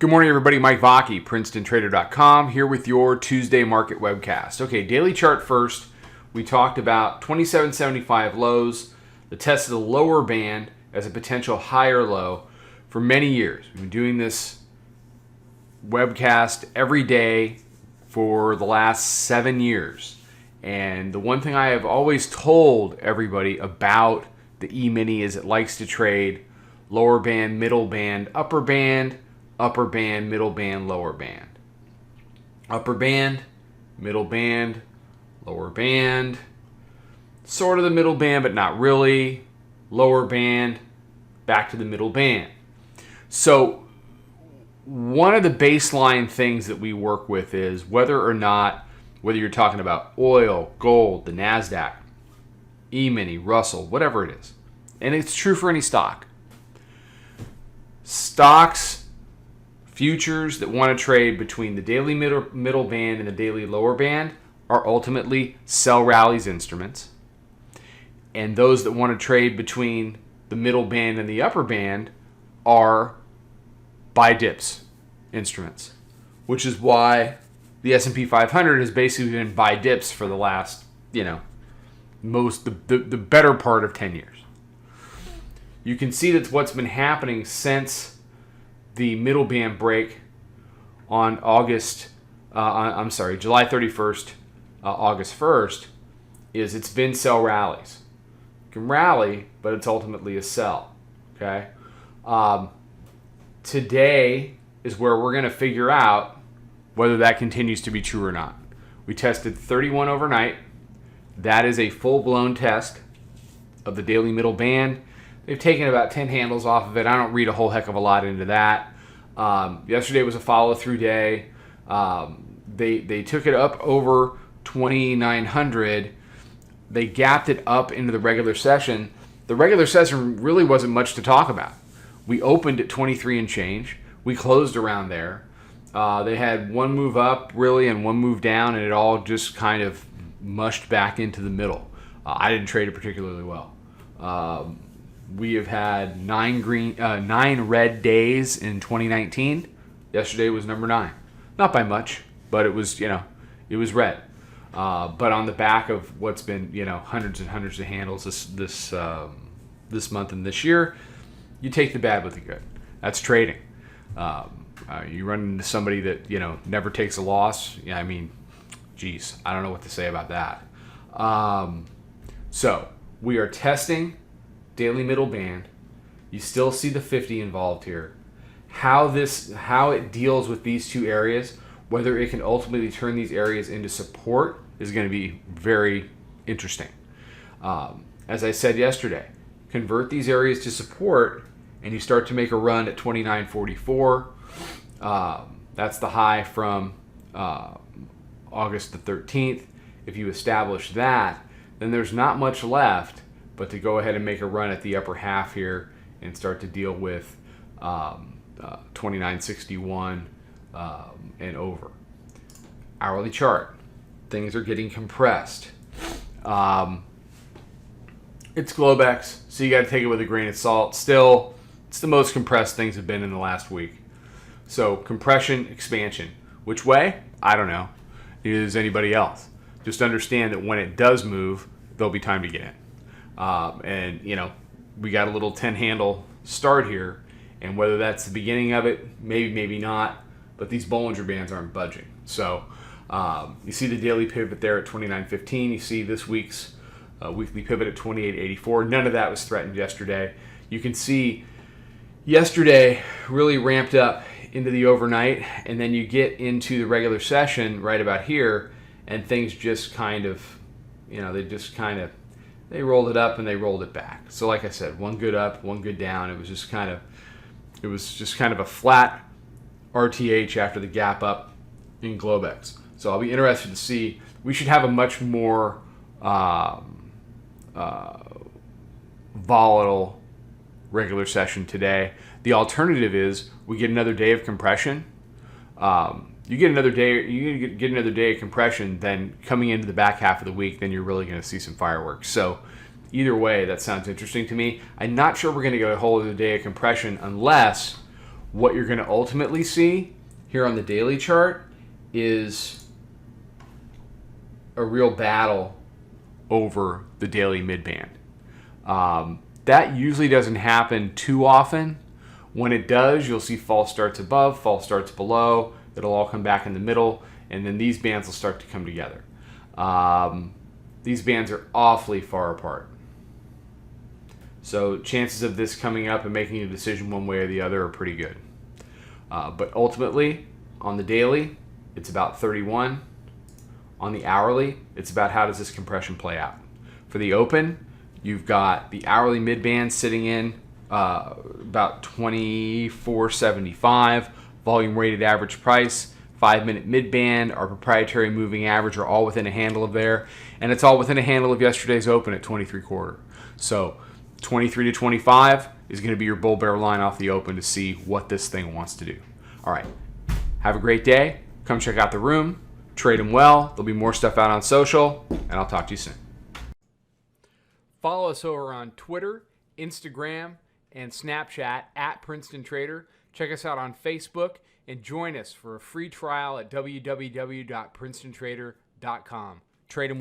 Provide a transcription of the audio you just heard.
Good morning, everybody. Mike Vacchi, Princetontrader.com, here with your Tuesday market webcast. Okay, daily chart first. We talked about 2775 lows, the test of the lower band as a potential higher low for many years. We've been doing this webcast every day for the last 7 years. And the one thing I have always told everybody about the E-mini is it likes to trade lower band, middle band, upper band, middle band, lower band. Upper band, middle band, lower band. Sort of the middle band, but not really. Lower band, back to the middle band. So one of the baseline things that we work with is whether you're talking about oil, gold, the NASDAQ, E-mini, Russell, whatever it is. And it's true for any stock. Stocks, futures that want to trade between the daily middle band and the daily lower band are ultimately sell rallies instruments. And those that want to trade between the middle band and the upper band are buy dips instruments, which is why the S&P 500 has basically been buy dips for the last, the better part of 10 years. You can see that's what's been happening since the middle band break on July 31st, August 1st, is it's been sell rallies. You can rally, but it's ultimately a sell. Okay. Today is where we're going to figure out whether that continues to be true or not. We tested 31 overnight. That is a full-blown test of the daily middle band. They've taken about 10 handles off of it. I don't read a whole heck of a lot into that. Yesterday was a follow-through day. They took it up over 2,900. They gapped it up into the regular session. The regular session really wasn't much to talk about. We opened at 23 and change. We closed around there. They had one move up, really, and one move down, and it all just kind of mushed back into the middle. I didn't trade it particularly well. We have had 9 red days in 2019. Yesterday was number 9. Not by much, but it was, it was red. But on the back of what's been, hundreds and hundreds of handles this month and this year, you take the bad with the good. That's trading. You run into somebody that, never takes a loss. Yeah, I don't know what to say about that. So we are testing daily middle band. You still see the 50 involved here. How it deals with these two areas, whether it can ultimately turn these areas into support, is going to be very interesting. As I said yesterday, convert these areas to support and you start to make a run at 29.44. That's the high from August the 13th. If you establish that, then there's not much left but to go ahead and make a run at the upper half here and start to deal with 29.61 and over. Hourly chart. Things are getting compressed. It's Globex, so you got to take it with a grain of salt. Still, it's the most compressed things have been in the last week. So compression, expansion. Which way? I don't know. Neither does anybody else. Just understand that when it does move, there'll be time to get in. We got a little 10 handle start here, and whether that's the beginning of it, maybe not, but these Bollinger Bands aren't budging. So you see the daily pivot there at 29.15. You see this week's weekly pivot at 28.84. None of that was threatened yesterday. You can see yesterday really ramped up into the overnight, and then you get into the regular session right about here, and things just kind of, they rolled it up and they rolled it back. So like I said, one good up, one good down. It was just kind of a flat RTH after the gap up in Globex. So I'll be interested to see. We should have a much more volatile regular session today. The alternative is we get another day of compression. You get another day of compression, then coming into the back half of the week, then you're really going to see some fireworks. So either way, that sounds interesting to me. I'm not sure we're going to get a whole other day of compression unless What you're going to ultimately see here on the daily chart is a real battle over the daily midband. That usually doesn't happen too often. When it does, you'll see false starts above, false starts below. It'll all come back in the middle, and then these bands will start to come together. These bands are awfully far apart. So chances of this coming up and making a decision one way or the other are pretty good. But ultimately, on the daily, it's about 31. On the hourly, it's about how does this compression play out. For the open, you've got the hourly midband sitting in about 24.75, volume weighted average price, 5-minute midband, our proprietary moving average are all within a handle of there, and it's all within a handle of yesterday's open at 23.25. So 23 to 25 is going to be your bull bear line off the open to see what this thing wants to do. All right, have a great day. Come check out the room. Trade them well. There'll be more stuff out on social, and I'll talk to you soon. Follow us over on Twitter, Instagram, and Snapchat at Princetontrader. Check us out on Facebook and join us for a free trial at www.princetontrader.com. Trade them well.